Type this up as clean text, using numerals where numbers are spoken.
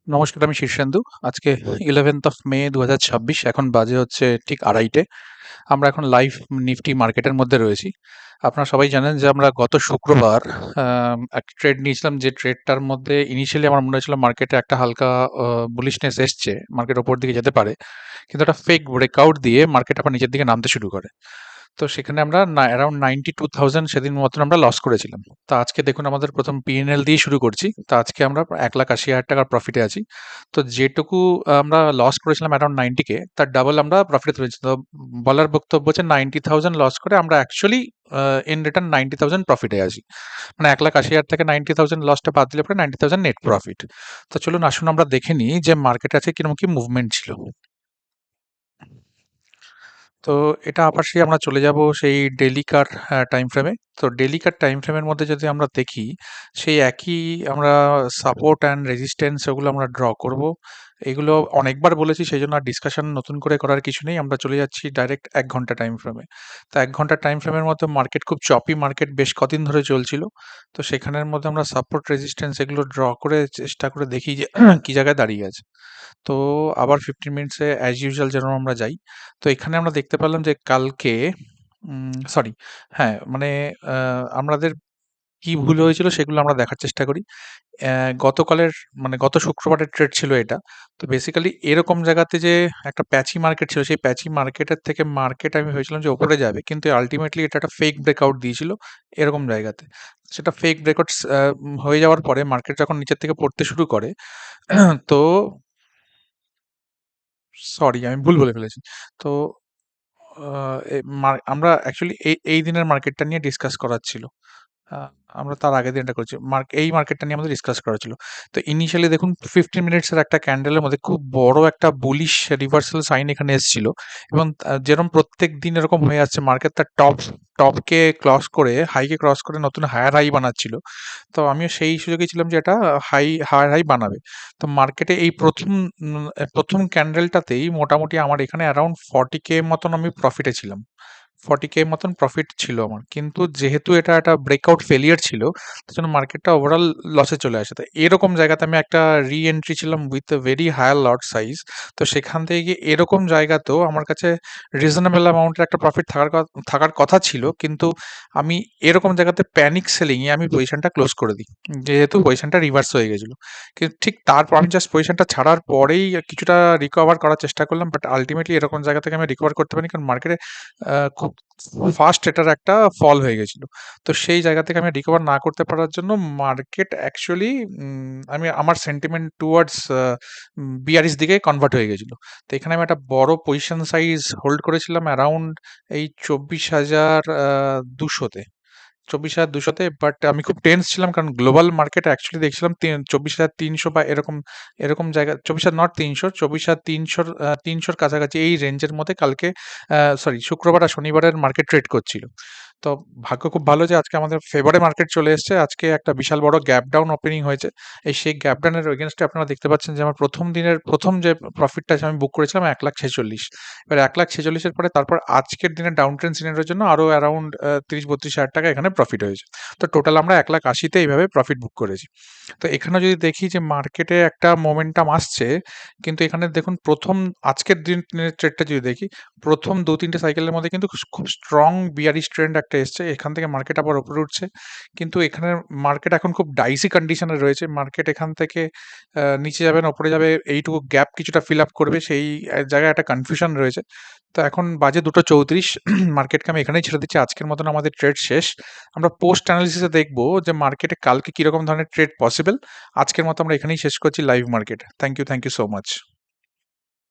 নমস্কার, আমি শীর্ষেন্দু। আজকে 11th মে 2026, এখন বাজে হচ্ছে ঠিক 2:30টে। আমরা এখন লাইভ নিফটি মার্কেটের মধ্যে রয়েছি। আপনারা সবাই জানেন যে আমরা গত শুক্রবার একটা ট্রেড নিয়েছিলাম, যে ট্রেডটার মধ্যে ইনিশিয়ালি আমার মনে হয়েছিল মার্কেটে একটা হালকা বুলিশনেস এসছে, মার্কেট ওপর দিকে যেতে পারে, কিন্তু একটা ফেক ব্রেকআউট দিয়ে মার্কেট আবার নিচের দিকে নামতে শুরু করে। তো সেখানে আমরা অ্যারাউন্ড 92,000 সেদিন মতন আমরা লস করেছিলাম। তো আজকে দেখুন, আমাদের প্রথম পিএনএল দিয়ে শুরু করছি। তো আজকে আমরা 1,80,000 টাকার প্রফিটে আছি। তো যেটুকু আমরা লস করেছিলাম অ্যারাউন্ড 90K, তার ডাবল আমরা প্রফিটে তুলেছি। তো বলার বক্তব্য হচ্ছে 90,000 লস করে আমরা অ্যাকচুয়ালি ইন রিটার্ন 90,000 প্রফিটে আছি। মানে 1,80,000 থেকে 90,000 লসটা বাদ দিলে পরে 90,000 নেট প্রফিট। তো চলুন আসুন আমরা দেখে নিই যে মার্কেটে আছে কিরকম কি মুভমেন্ট ছিল। তো এটা আবার সেই আমরা চলে যাব সেই ডেলিকার টাইম ফ্রেমে। তো ডেলিকার টাইম ফ্রেমের মধ্যে যদি আমরা দেখি, সেই একই আমরা সাপোর্ট অ্যান্ড রেজিস্ট্যান্স ওগুলো আমরা ড্র করব। এগুলো অনেকবার বলেছি, সেই জন্য আর ডিসকাশন নতুন করে করার কিছু নেই। আমরা চলে যাচ্ছি ডাইরেক্ট 1 ঘন্টা টাইম ফ্রেমে। তো 1 ঘন্টা টাইম ফ্রেমের মধ্যে মার্কেট খুব চপি মার্কেট বেশ কদিন ধরে চলছিল। তো সেখানের মধ্যে আমরা সাপোর্ট রেজিস্ট্যান্স এগুলো ড্র করে চেষ্টা করে দেখি যে কি জায়গায় দাঁড়িয়ে আছে। তো আবার 15 মিনিটসে অ্যাজ ইউজুয়াল যেরকম আমরা যাই। তো এখানে আমরা দেখতে পেলাম যে কালকে সরি, হ্যাঁ, মানে আমাদের কি ভুল হয়েছিল সেগুলো আমরা দেখার চেষ্টা করি। অ্যা গতকালের মানে গত শুক্রবারের ট্রেড ছিল এটা। তো বেসিক্যালি এরকম জায়গাতে যে একটা প্যাচি মার্কেট ছিল, সেই প্যাচি মার্কেটের থেকে মার্কেট আমি ভেবেছিলাম যে উপরে যাবে। কিন্তু আল্টিমেটলি এটা একটা ফেক ব্রেকআউট দিয়েছিল এরকম জায়গাতে। সেটা ফেক ব্রেকআউট হয়ে যাওয়ার পরে মার্কেট যখন নিচের থেকে পড়তে শুরু করে, তো সরি, আমি ভুল বলে ফেলেছি। তো আ এ আমরা অ্যাকচুয়ালি এই দিনের মার্কেটটা নিয়ে ডিসকাস করার ছিল। আ আমরা তার আগের দিনটা করেছি। এই মার্কেটটা নিয়ে আমাদের ডিসকাস করা ছিল। তো ইনিশিয়ালি দেখুন, 15 মিনিটস এর একটা ক্যান্ডেলের মধ্যে খুব বড় একটা বুলিশ রিভার্সাল সাইন এখানে এসেছিল, এবং যেরকম প্রত্যেকদিন এরকম হয়ে আসছে, মার্কেট তার টপকে ক্রস করে, হাইকে ক্রস করে নতুন হায়ার হাই বানাচ্ছিল। তো আমিও সেই সুযোগেই ছিলাম যে এটা হায়ার হাই বানাবে। তো মার্কেটে এই ১ম ক্যান্ডেলটাতেই মোটামুটি আমার এখানে অ্যারাউন্ড 40K মতন আমি প্রফিটে ছিলাম। 40K মতন প্রফিট ছিল আমার। কিন্তু যেহেতু এটা একটা ব্রেকআউট ফেলিয়ার ছিল, তার জন্য মার্কেটটা ওভারঅল লসে চলে আসে। তো এরকম জায়গাতে আমি একটা রি-এন্ট্রি ছিলাম with a very higher lot size. তো সেখান থেকে গিয়ে এরকম জায়গাতেও আমার কাছে রিজনেবল অ্যামাউন্টের একটা প্রফিট থাকার কথা ছিল। কিন্তু আমি এরকম জায়গাতে প্যানিক সেলিং এ আমি পজিশনটা ক্লোজ করে দিই। যেহেতু পজিশনটা রিভার্স হয়ে গেছিল। কিন্তু ঠিক তারপর আমি জাস্ট পজিশনটা ছাড়ার পরেই কিছুটা রিকভার করার চেষ্টা করলাম। বাট আল্টিমেটলি এরকম জায়গা থেকে আমি রিকভার করতে পারিনি, কারণ মার্কেটে খুব ফাস্ট এটার একটা ফল হয়ে গেছিল। তো সেই জায়গা থেকে আমি রিকভার না করতে পারার জন্য মার্কেট অ্যাকচুয়ালি আমার সেন্টিমেন্ট টুয়ার্ডস বিয়ারিশ দিকে কনভার্ট হয়ে গেছিল। তো এখানে আমি একটা বড় পজিশন সাইজ হোল্ড করেছিলাম অ্যারাউন্ড এই 24,200 তে। 24,200 তে। বাট আমি খুব টেন্স ছিলাম, কারণ গ্লোবাল মার্কেট অ্যাকচুয়ালি দেখছিলাম 24,300 বা এরকম জায়গা, 24,000 নট 300, 24,300 300 র কাছাকাছি এই রেঞ্জের মধ্যে কালকে সরি শুক্রবার আর শনিবারের মার্কেট ট্রেড করছিল। তো ভাগ্য খুব ভালো যে আজকে আমাদের ফেভারে মার্কেট চলে এসছে। আজকে একটা বিশাল বড় গ্যাপ ডাউন ওপেনিং হয়েছে। সেই গ্যাপ ডাউনের এগেইনস্টে আপনারা দেখতে পাচ্ছেন যে আমার প্রথম দিনের প্রথম যে প্রফিটটা আমি বুক করেছিলাম 1,46,000। এবার 1,46,000 এর পরে তারপর আজকের দিনে ডাউন ট্রেন্ড সিনারিওর জন্য আরো অ্যারাউন্ড ৩০-৩২,০০০ টাকা এখানে প্রফিট হয়েছে। তো টোটাল আমরা 1,80,000 তে এইভাবে প্রফিট বুক করেছি। তো এখানেও যদি দেখি যে মার্কেটে একটা মোমেন্টাম আসছে, কিন্তু এখানে দেখুন আজকের দিনের ট্রেডটা যদি দেখি, প্রথম ২-৩ টে সাইকেলের মধ্যে কিন্তু খুব স্ট্রং বিয়ারিশ ট্রেন্ড একটা এসছে। এখান থেকে মার্কেট আবার উপরে উঠছে। কিন্তু এখানে মার্কেট এখন খুব ডাইসি কন্ডিশন এ রয়েছে। মার্কেট এখান থেকে নিচে যাবে না উপরে যাবে, এইটুকু গ্যাপ কিছুটা ফিল আপ করবে, সেই জায়গায় একটা কনফিউশন রয়েছে। তো এখন বাজে ২:৩৪, মার্কেটকে আমি এখানেই ছেড়ে দিচ্ছি। আজকের মতন আমাদের ট্রেড শেষ। আমরা পোস্ট অ্যানালিসিস এ দেখব যে মার্কেটে কালকে কিরকম ধরনের ট্রেড পসিবল। আজকের মতো আমরা এখানেই শেষ করছি live market. Thank you so much.